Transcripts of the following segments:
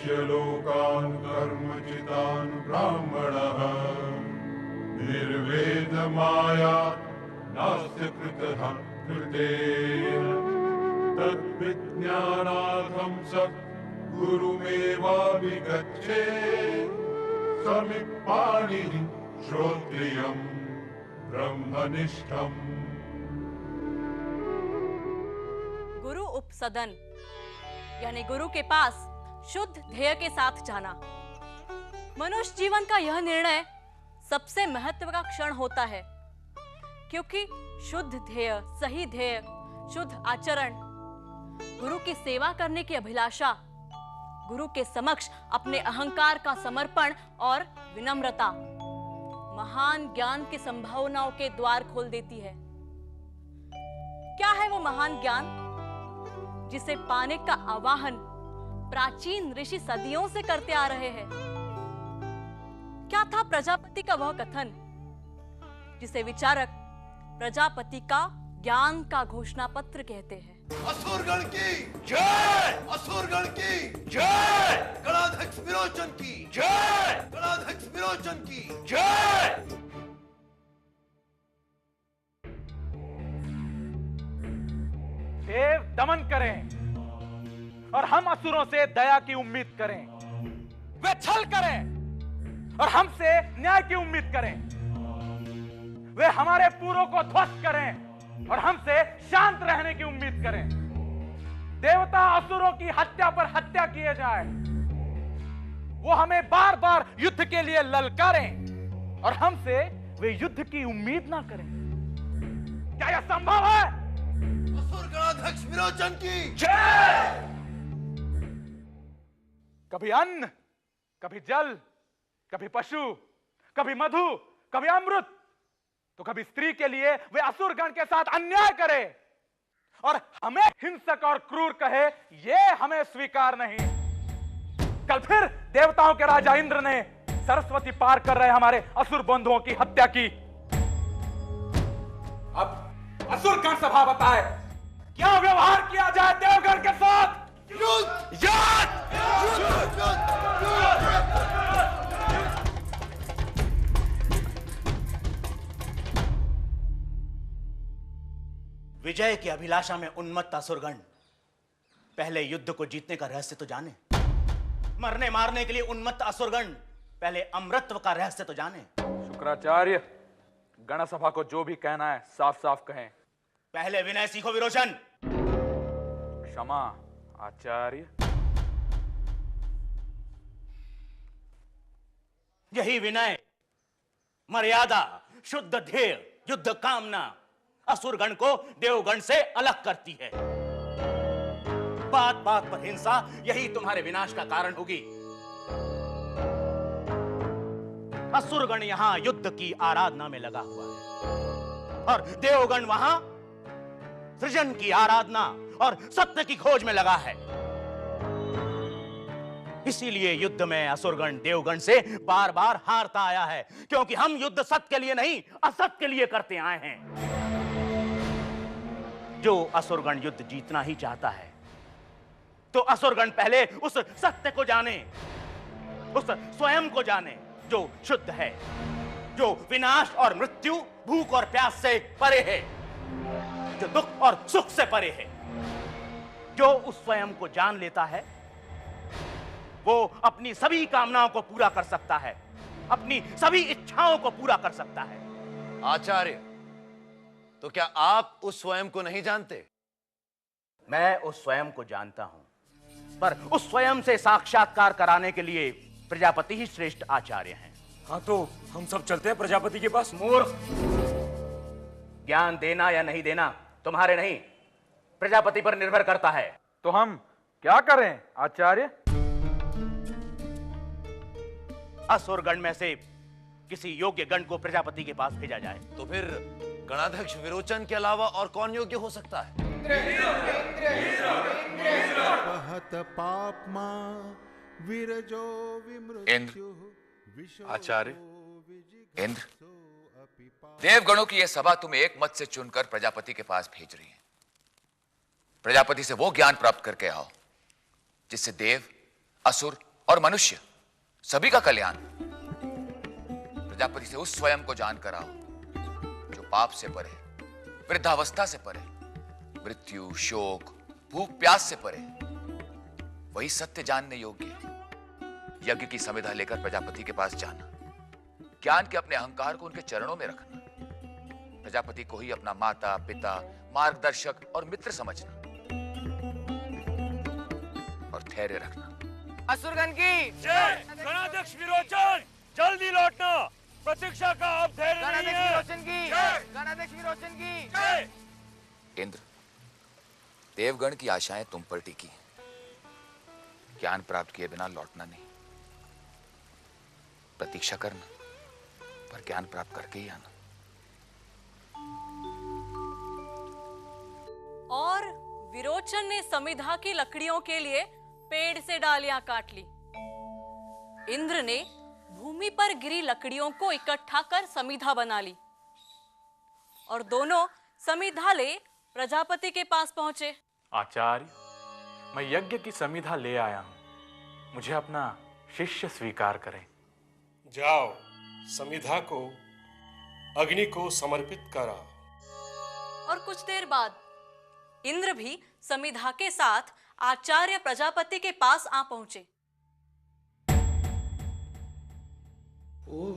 वीक्ष्य लोकान् कर्मचितान् ब्राह्मणः निर्वेद माया नास्य कृतः कृतेन तद्विज्ञानार्थं स गुरुमेवाभिगच्छेत् समिपाणिः श्रोत्रियं ब्रह्मनिष्ठम्। गुरु उपसदन यानी गुरु के पास शुद्ध ध्येय के साथ जाना। मनुष्य जीवन का यह निर्णय सबसे महत्व का क्षण होता है, क्योंकि शुद्ध ध्येय, सही ध्येय, शुद्ध आचरण, गुरु की सेवा करने की अभिलाषा, गुरु के समक्ष अपने अहंकार का समर्पण और विनम्रता महान ज्ञान की संभावनाओं के द्वार खोल देती है। क्या है वो महान ज्ञान जिसे पाने का आवाहन प्राचीन ऋषि सदियों से करते आ रहे हैं? क्या था प्रजापति का वह कथन जिसे विचारक प्रजापति का ज्ञान का घोषणा पत्र कहते हैं? असुरगण की जय, असुरगण की जय, गणाध्यक्ष विरोचन की जय, गणाध्यक्ष विरोचन की जय। देव दमन करें और हम असुरों से दया की उम्मीद करें। वे छल करें और हमसे न्याय की उम्मीद करें। वे हमारे पूरों को ध्वस्त करें और हमसे शांत रहने की उम्मीद करें। देवता असुरों की हत्या पर हत्या किए जाए, वो हमें बार बार युद्ध के लिए ललकारें और हमसे वे युद्ध की उम्मीद ना करें। क्या यह संभव है? असुर गणाध्यक्ष विरोचन की जय। कभी अन्न, कभी जल, कभी पशु, कभी मधु, कभी अमृत, तो कभी स्त्री के लिए वे असुर गण के साथ अन्याय करे और हमें हिंसक और क्रूर कहे, यह हमें स्वीकार नहीं। कल फिर देवताओं के राजा इंद्र ने सरस्वती पार कर रहे हमारे असुर बंधुओं की हत्या की। अब असुर गण सभा बताए, क्या व्यवहार किया जाए देवगण के साथ? युद्ध, विजय की अभिलाषा में उन्मत्त असुरगण पहले युद्ध को जीतने का रहस्य तो जाने। मरने मारने के लिए उन्मत्त असुरगण पहले अमृतत्व का रहस्य तो जाने। शुक्राचार्य, गणसभा को जो भी कहना है साफ साफ कहें। पहले विनय सीखो विरोचन। क्षमा आचार्य। यही विनय, मर्यादा, शुद्ध ध्येय, युद्ध कामना असुरगण को देवगण से अलग करती है। बात बात पर हिंसा यही तुम्हारे विनाश का कारण होगी। असुरगण यहां युद्ध की आराधना में लगा हुआ है और देवगण वहां सृजन की आराधना और सत्य की खोज में लगा है। इसीलिए युद्ध में असुरगण देवगण से बार बार हारता आया है, क्योंकि हम युद्ध सत्य के लिए नहीं असत्य के लिए करते आए हैं। जो असुरगण युद्ध जीतना ही चाहता है, तो असुरगण पहले उस सत्य को जाने, उस स्वयं को जाने जो शुद्ध है, जो विनाश और मृत्यु, भूख और प्यास से परे है, जो दुख और सुख से परे है। जो उस स्वयं को जान लेता है, वो अपनी सभी कामनाओं को पूरा कर सकता है, अपनी सभी इच्छाओं को पूरा कर सकता है। आचार्य, तो क्या आप उस स्वयं को नहीं जानते? मैं उस स्वयं को जानता हूं, पर उस स्वयं से साक्षात्कार कराने के लिए प्रजापति ही श्रेष्ठ आचार्य हैं। हाँ, तो हम सब चलते हैं प्रजापति के पास। मूर्ख, ज्ञान देना या नहीं देना तुम्हारे नहीं, प्रजापति पर निर्भर करता है। तो हम क्या करें आचार्य? असुरगण में से किसी योग्य गण को प्रजापति के पास भेजा जाए। तो फिर गणाध्यक्ष विरोचन के अलावा और कौन योग्य हो सकता है? इंद्र, आचार्य, इंद्र, देवगणों की यह सभा तुम्हें एक मत से चुनकर प्रजापति के पास भेज रही है। प्रजापति से वो ज्ञान प्राप्त करके आओ जिससे देव, असुर और मनुष्य सभी का कल्याण। प्रजापति से उस स्वयं को जानकर आओ जो पाप से परे, वृद्धावस्था से परे, मृत्यु, शोक, भूख, प्यास से परे। वही सत्य जानने योग्य है। यज्ञ की संविधा लेकर प्रजापति के पास जाना, ज्ञान के अपने अहंकार को उनके चरणों में रखना, प्रजापति को ही अपना माता, पिता, मार्गदर्शक और मित्र समझना, और धैर्य रखना। असुरगण की जय। गणाध्यक्ष विरोचन, जल्दी लौटना। प्रतीक्षा का अब धैर्य नहीं गणाध्यक्ष है। विरोचन की गणाध्यक्ष विरोचन की जय। इंद्र, देवगण की आशाएं तुम पर टिकी हैं। ज्ञान प्राप्त किए बिना लौटना नहीं। प्रतीक्षा करना, पर ज्ञान प्राप्त करके ही आना। और विरोचन ने समिधा की लकड़ियों के लिए पेड़ से डालियां काट ली। इंद्र ने भूमि पर गिरी लकड़ियों को इकट्ठा कर समिधा बना ली और दोनों समिधा ले प्रजापति के पास पहुंचे। आचार्य, मैं यज्ञ की समिधा ले आया हूं, मुझे अपना शिष्य स्वीकार करें। जाओ, समिधा को अग्नि को समर्पित कराओ। और कुछ देर बाद इंद्र भी समिधा के साथ आचार्य प्रजापति के पास आ पहुंचे। ओह,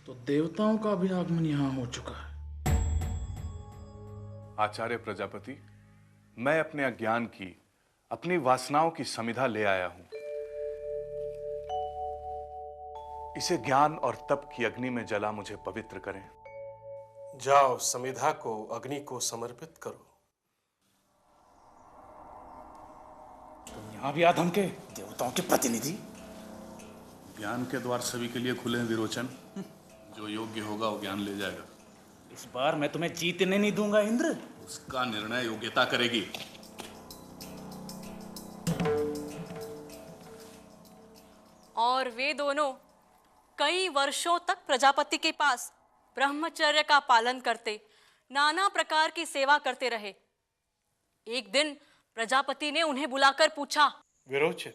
तो देवताओं का भी आगमन यहां हो चुका है। आचार्य प्रजापति, मैं अपने अज्ञान की, अपनी वासनाओं की समिधा ले आया हूं। इसे ज्ञान और तप की अग्नि में जला मुझे पवित्र करें। जाओ, समिधा को अग्नि को समर्पित करो। तुम यहां भी आधम के देवताओं के प्रतिनिधि। ज्ञान के द्वार सभी के लिए खुले हैं विरोचन। जो योग्य होगा वो ज्ञान ले जाएगा। इस बार मैं तुम्हें जीतने नहीं दूंगा इंद्र। उसका निर्णय योग्यता करेगी। और वे दोनों कई वर्षों तक प्रजापति के पास ब्रह्मचर्य का पालन करते, नाना प्रकार की सेवा करते रहे। एक दिन प्रजापति ने उन्हें बुलाकर पूछा, विरोचन,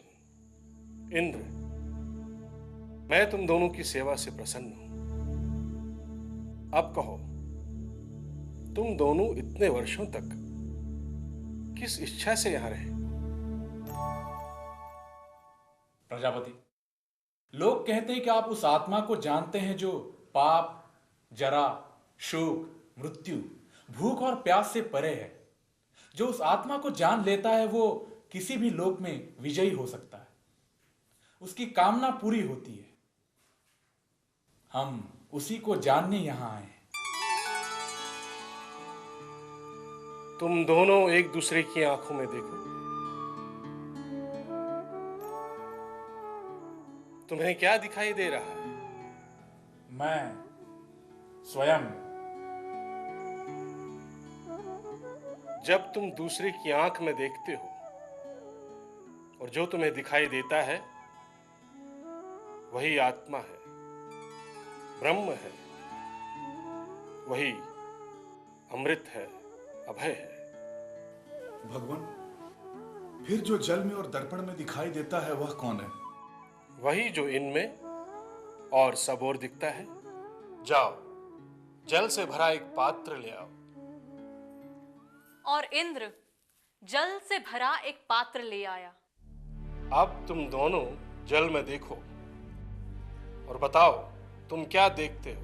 इंद्र, मैं तुम दोनों की सेवा से प्रसन्न हूं। अब कहो, तुम दोनों इतने वर्षों तक किस इच्छा से यहां रहे? प्रजापति, लोग कहते हैं कि आप उस आत्मा को जानते हैं जो पाप, जरा, शोक, मृत्यु, भूख और प्यास से परे है। जो उस आत्मा को जान लेता है वो किसी भी लोक में विजयी हो सकता है, उसकी कामना पूरी होती है। हम उसी को जानने यहां आए हैं। तुम दोनों एक दूसरे की आंखों में देखो। तुम्हें क्या दिखाई दे रहा है? मैं स्वयं। जब तुम दूसरे की आंख में देखते हो और जो तुम्हें दिखाई देता है वही आत्मा है, ब्रह्म है, वही अमृत है, अभय है। भगवान, फिर जो जल में और दर्पण में दिखाई देता है वह कौन है? वही जो इनमें और सब ओर दिखता है। जाओ, जल से भरा एक पात्र ले आओ। और इंद्र जल से भरा एक पात्र ले आया। अब तुम दोनों जल में देखो और बताओ तुम क्या देखते हो।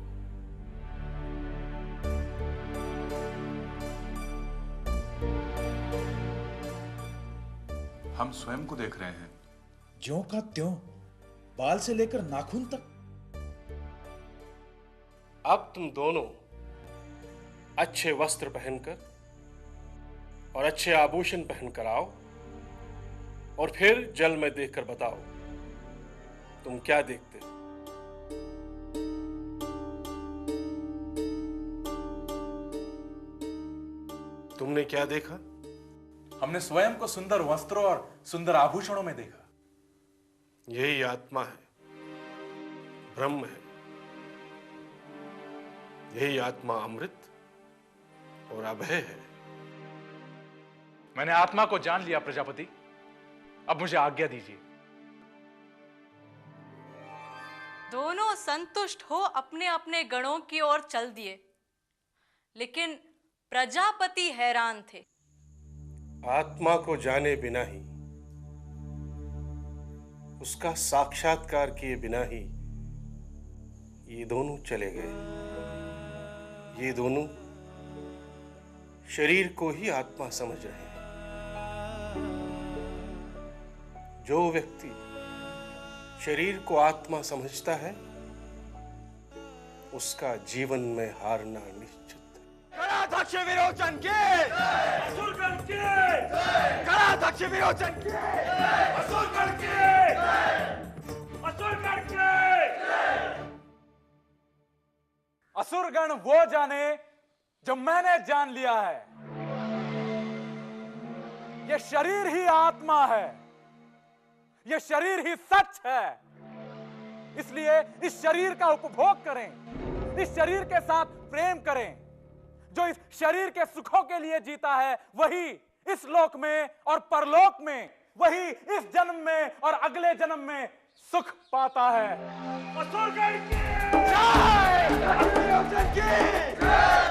हम स्वयं को देख रहे हैं। ज्यों का त्यों, बाल से लेकर नाखून तक। अब तुम दोनों अच्छे वस्त्र पहनकर और अच्छे आभूषण पहनकर आओ और फिर जल में देखकर बताओ तुम क्या देखते हो। तुमने क्या देखा? हमने स्वयं को सुंदर वस्त्रों और सुंदर आभूषणों में देखा। यही आत्मा है, ब्रह्म है। यही आत्मा अमृत और अभय है। मैंने आत्मा को जान लिया प्रजापति, अब मुझे आज्ञा दीजिए। दोनों संतुष्ट हो अपने अपने गणों की ओर चल दिए, लेकिन प्रजापति हैरान थे। आत्मा को जाने बिना ही, उसका साक्षात्कार किए बिना ही ये दोनों चले गए। ये दोनों शरीर को ही आत्मा समझ रहे हैं। जो व्यक्ति शरीर को आत्मा समझता है, उसका जीवन में हारना निश्चित है। गणाध्यक्ष विरोचन की, असुरगण की, गणाध्यक्ष विरोचन की, असुरगण की, असुरगण की। असुरगण वो जाने जो मैंने जान लिया है। ये शरीर ही आत्मा है, ये शरीर ही सच है। इसलिए इस शरीर का उपभोग करें, इस शरीर के साथ प्रेम करें। जो इस शरीर के सुखों के लिए जीता है, वही इस लोक में और परलोक में, वही इस जन्म में और अगले जन्म में सुख पाता है। असुरगण की, विरोचन की,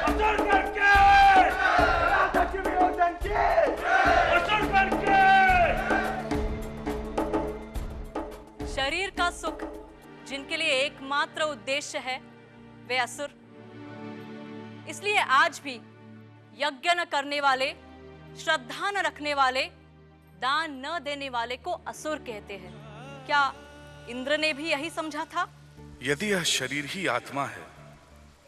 असुरगण की, गणाध्यक्ष विरोचन की, असुरगण की। शरीर का सुख जिनके लिए एकमात्र उद्देश्य है, वे असुर। इसलिए आज भी यज्ञ न करने वाले, श्रद्धा न रखने वाले, दान न देने वाले को असुर कहते हैं। क्या इंद्र ने भी यही समझा था? यदि यह शरीर ही आत्मा है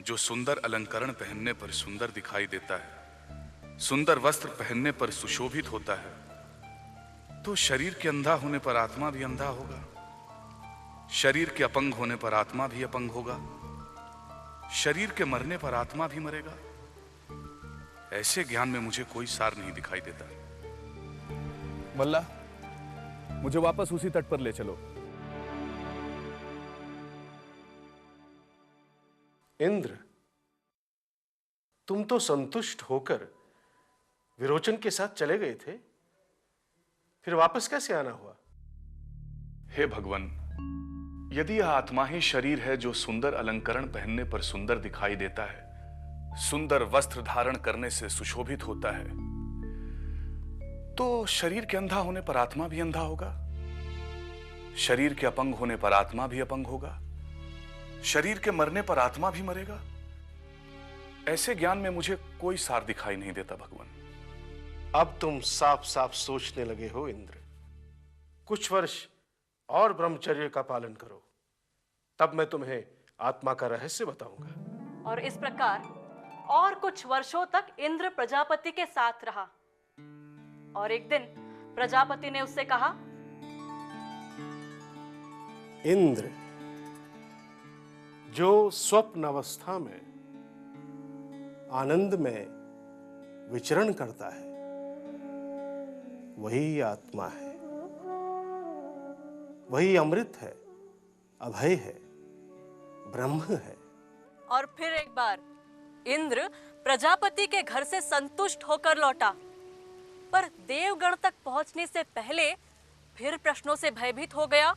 जो सुंदर अलंकरण पहनने पर सुंदर दिखाई देता है, सुंदर वस्त्र पहनने पर सुशोभित होता है, तो शरीर के अंधा होने पर आत्मा भी अंधा होगा, शरीर के अपंग होने पर आत्मा भी अपंग होगा, शरीर के मरने पर आत्मा भी मरेगा। ऐसे ज्ञान में मुझे कोई सार नहीं दिखाई देता। मल्ला, मुझे वापस उसी तट पर ले चलो। इंद्र, तुम तो संतुष्ट होकर विरोचन के साथ चले गए थे, फिर वापस कैसे आना हुआ? हे भगवान, यदि यह आत्मा ही शरीर है जो सुंदर अलंकरण पहनने पर सुंदर दिखाई देता है, सुंदर वस्त्र धारण करने से सुशोभित होता है, तो शरीर के अंधा होने पर आत्मा भी अंधा होगा, शरीर के अपंग होने पर आत्मा भी अपंग होगा, शरीर के मरने पर आत्मा भी मरेगा। ऐसे ज्ञान में मुझे कोई सार दिखाई नहीं देता भगवान। अब तुम साफ साफ सोचने लगे हो इंद्र। कुछ वर्ष और ब्रह्मचर्य का पालन करो, तब मैं तुम्हें आत्मा का रहस्य बताऊंगा। और इस प्रकार और कुछ वर्षों तक इंद्र प्रजापति के साथ रहा। और एक दिन प्रजापति ने उससे कहा, इंद्र, जो स्वप्न अवस्था में आनंद में विचरण करता है, वही आत्मा है, वही अमृत है, अभय है, ब्रह्म है। और फिर एक बार इंद्र प्रजापति के घर से संतुष्ट होकर लौटा, पर देवगण तक पहुंचने से पहले फिर प्रश्नों से भयभीत हो गया।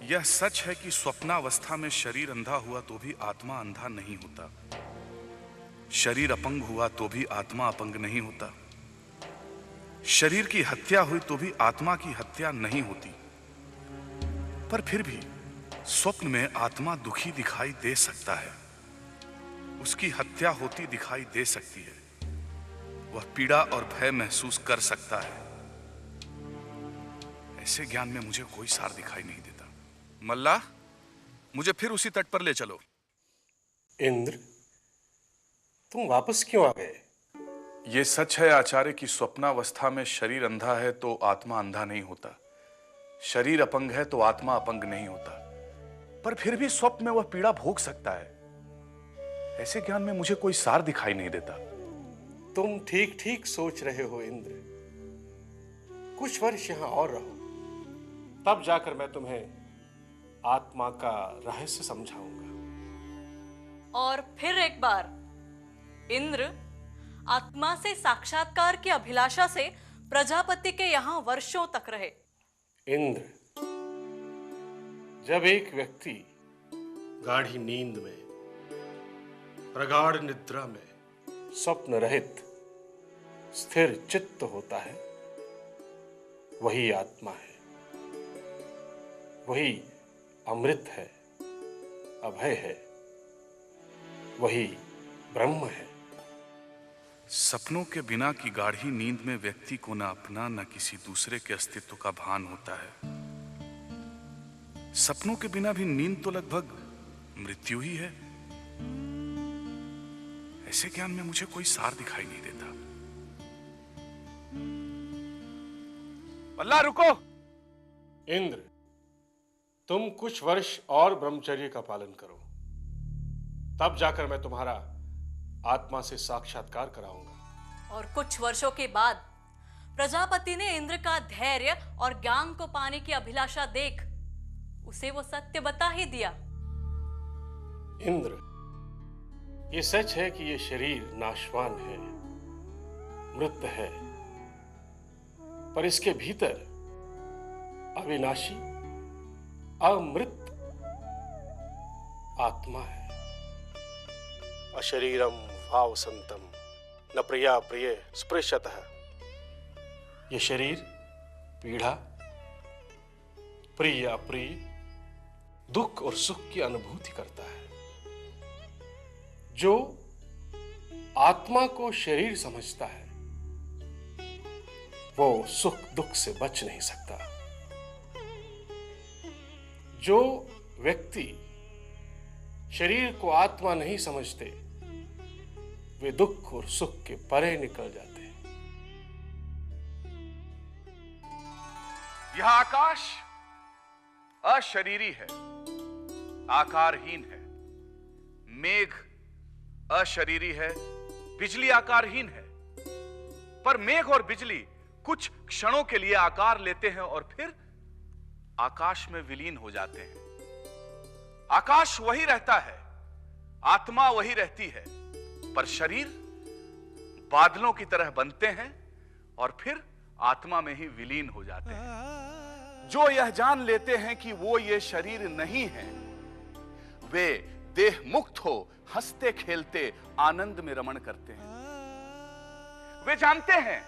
यह सच है कि स्वप्नावस्था में शरीर अंधा हुआ तो भी आत्मा अंधा नहीं होता, शरीर अपंग हुआ तो भी आत्मा अपंग नहीं होता, शरीर की हत्या हुई तो भी आत्मा की हत्या नहीं होती। पर फिर भी स्वप्न में आत्मा दुखी दिखाई दे सकता है, उसकी हत्या होती दिखाई दे सकती है, वह पीड़ा और भय महसूस कर सकता है। ऐसे ज्ञान में मुझे कोई सार दिखाई नहीं देता। मल्ला, मुझे फिर उसी तट पर ले चलो। इंद्र, तुम वापस क्यों आ गए? यह सच है आचार्य कि स्वप्नावस्था में शरीर अंधा है तो आत्मा अंधा नहीं होता, शरीर अपंग है तो आत्मा अपंग नहीं होता, पर फिर भी स्वप्न में वह पीड़ा भोग सकता है। ऐसे ज्ञान में मुझे कोई सार दिखाई नहीं देता। तुम ठीक ठीक सोच रहे हो इंद्र। कुछ वर्ष यहां और रहो, तब जाकर मैं तुम्हें आत्मा का रहस्य समझाऊंगा। और फिर एक बार इंद्र आत्मा से साक्षात्कार की अभिलाषा से प्रजापति के यहां वर्षों तक रहे। इंद्र, जब एक व्यक्ति गाढ़ी नींद में, प्रगाढ़ निद्रा में, स्वप्न रहित स्थिर चित्त होता है, वही आत्मा है, वही अमृत है, अभय है, वही ब्रह्म है। सपनों के बिना की गाढ़ी नींद में व्यक्ति को न अपना न किसी दूसरे के अस्तित्व का भान होता है। सपनों के बिना भी नींद तो लगभग मृत्यु ही है। ऐसे ज्ञान में मुझे कोई सार दिखाई नहीं देता। बल्ला रुको। इंद्र, तुम कुछ वर्ष और ब्रह्मचर्य का पालन करो, तब जाकर मैं तुम्हारा आत्मा से साक्षात्कार कराऊंगा। और कुछ वर्षों के बाद प्रजापति ने इंद्र का धैर्य और ज्ञान को पाने की अभिलाषा देख उसे वो सत्य बता ही दिया। इंद्र, ये सच है कि ये शरीर नाशवान है, मृत है, पर इसके भीतर अविनाशी अमृत आत्मा है। अशरीरम भावसंतम न प्रिया प्रिय स्पृशतः। ये शरीर पीड़ा, प्रिय अप्रिय, दुख और सुख की अनुभूति करता है। जो आत्मा को शरीर समझता है वो सुख दुख से बच नहीं सकता। जो व्यक्ति शरीर को आत्मा नहीं समझते वे दुख और सुख के परे निकल जाते हैं। यह आकाश अशरीरी है, आकारहीन है। मेघ अशरीरी है, बिजली आकारहीन है। पर मेघ और बिजली कुछ क्षणों के लिए आकार लेते हैं और फिर आकाश में विलीन हो जाते हैं। आकाश वही रहता है, आत्मा वही रहती है, पर शरीर बादलों की तरह बनते हैं और फिर आत्मा में ही विलीन हो जाते हैं। जो यह जान लेते हैं कि वो ये शरीर नहीं है, वे देह मुक्त हो हंसते खेलते आनंद में रमण करते हैं। वे जानते हैं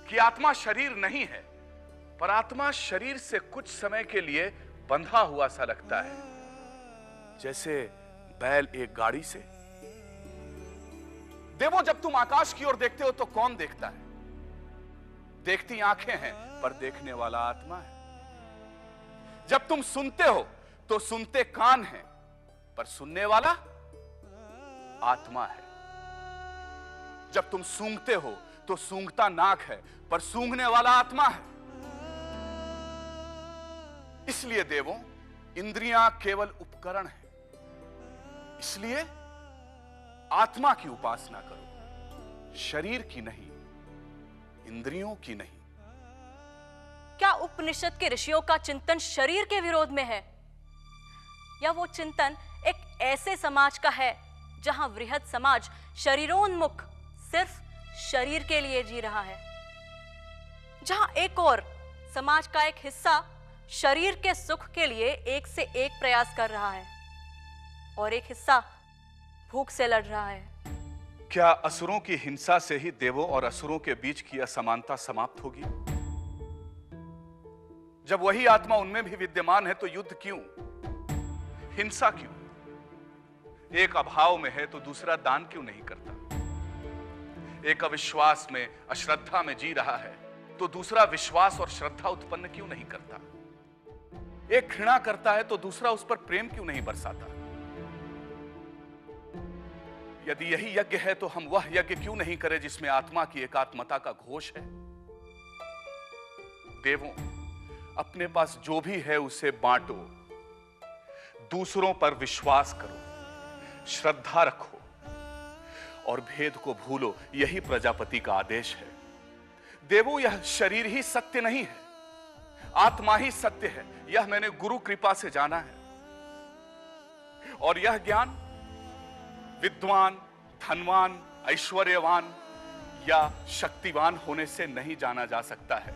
कि आत्मा शरीर नहीं है, पर आत्मा शरीर से कुछ समय के लिए बंधा हुआ सा लगता है, जैसे बैल एक गाड़ी से। देवो, जब तुम आकाश की ओर देखते हो तो कौन देखता है? देखती आंखें हैं, पर देखने वाला आत्मा है। जब तुम सुनते हो तो सुनते कान हैं, पर सुनने वाला आत्मा है। जब तुम सूंघते हो तो सूंघता नाक है, पर सूंघने वाला आत्मा है। इसलिए देवों, इंद्रियां केवल उपकरण हैं। इसलिए आत्मा की उपासना करो, शरीर की नहीं, इंद्रियों की नहीं। क्या उपनिषद के ऋषियों का चिंतन शरीर के विरोध में है, या वो चिंतन एक ऐसे समाज का है जहां वृहद समाज शरीरोन्मुख सिर्फ शरीर के लिए जी रहा है, जहां एक और समाज का एक हिस्सा शरीर के सुख के लिए एक से एक प्रयास कर रहा है और एक हिस्सा भूख से लड़ रहा है? क्या असुरों की हिंसा से ही देवों और असुरों के बीच की असमानता समाप्त होगी? जब वही आत्मा उनमें भी विद्यमान है तो युद्ध क्यों, हिंसा क्यों? एक अभाव में है तो दूसरा दान क्यों नहीं करता? एक अविश्वास में, अश्रद्धा में जी रहा है तो दूसरा विश्वास और श्रद्धा उत्पन्न क्यों नहीं करता? एक घृणा करता है तो दूसरा उस पर प्रेम क्यों नहीं बरसाता? यदि यही यज्ञ है तो हम वह यज्ञ क्यों नहीं करें जिसमें आत्मा की एकात्मता का घोष है? देवों, अपने पास जो भी है उसे बांटो, दूसरों पर विश्वास करो, श्रद्धा रखो और भेद को भूलो। यही प्रजापति का आदेश है। देवों, यह शरीर ही सत्य नहीं है, आत्मा ही सत्य है। यह मैंने गुरु कृपा से जाना है। और यह ज्ञान विद्वान, धनवान, ऐश्वर्यवान या शक्तिवान होने से नहीं जाना जा सकता है।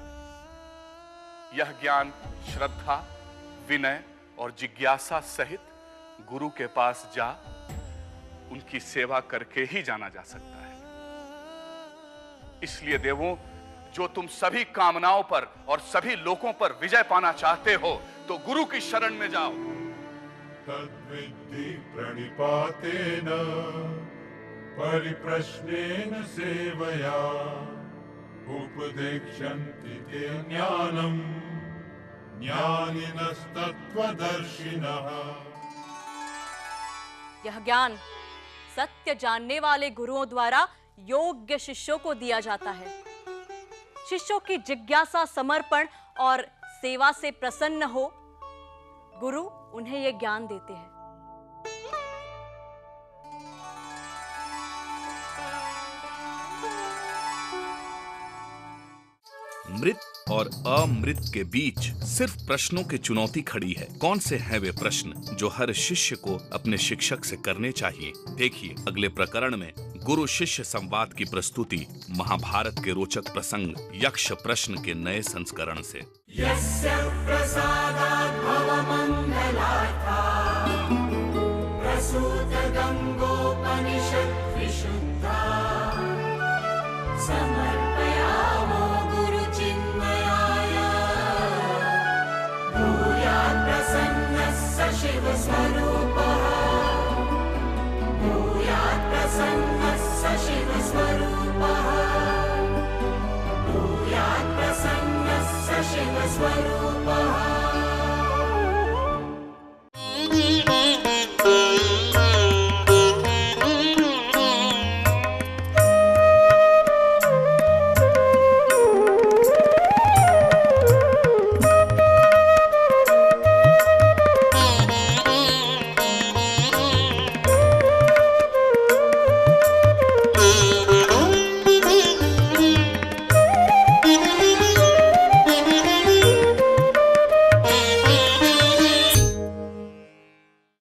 यह ज्ञान श्रद्धा, विनय और जिज्ञासा सहित गुरु के पास जा उनकी सेवा करके ही जाना जा सकता है। इसलिए देवों, जो तुम सभी कामनाओं पर और सभी लोगों पर विजय पाना चाहते हो तो गुरु की शरण में जाओ। तद्विद्धि प्रणिपातेन परिप्रश्नेन सेवया उपदेक्ष्यन्ति ते ज्ञानम् ज्ञानिनस्तत्त्वदर्शिनः। यह ज्ञान सत्य जानने वाले गुरुओं द्वारा योग्य शिष्यों को दिया जाता है। शिष्यों की जिज्ञासा, समर्पण और सेवा से प्रसन्न हो, गुरु उन्हें यह ज्ञान देते हैं। मृत और अमृत के बीच सिर्फ प्रश्नों की चुनौती खड़ी है। कौन से हैं वे प्रश्न जो हर शिष्य को अपने शिक्षक से करने चाहिए? देखिए अगले प्रकरण में गुरु शिष्य संवाद की प्रस्तुति महाभारत के रोचक प्रसंग यक्ष प्रश्न के नए संस्करण से। यस्य प्रसादात् भवमङ्गलार्था प्रसूत गङ्गोपनिषत् विशुद्धा समर्पयामो गुरुचिन्मयाय भूयात् प्रसन्नः स शिवस्वरूपः भूयात् प्रसन्नः स शिवस्वरूपः भूयात् प्रसन्नः स शिवस्वरूपः।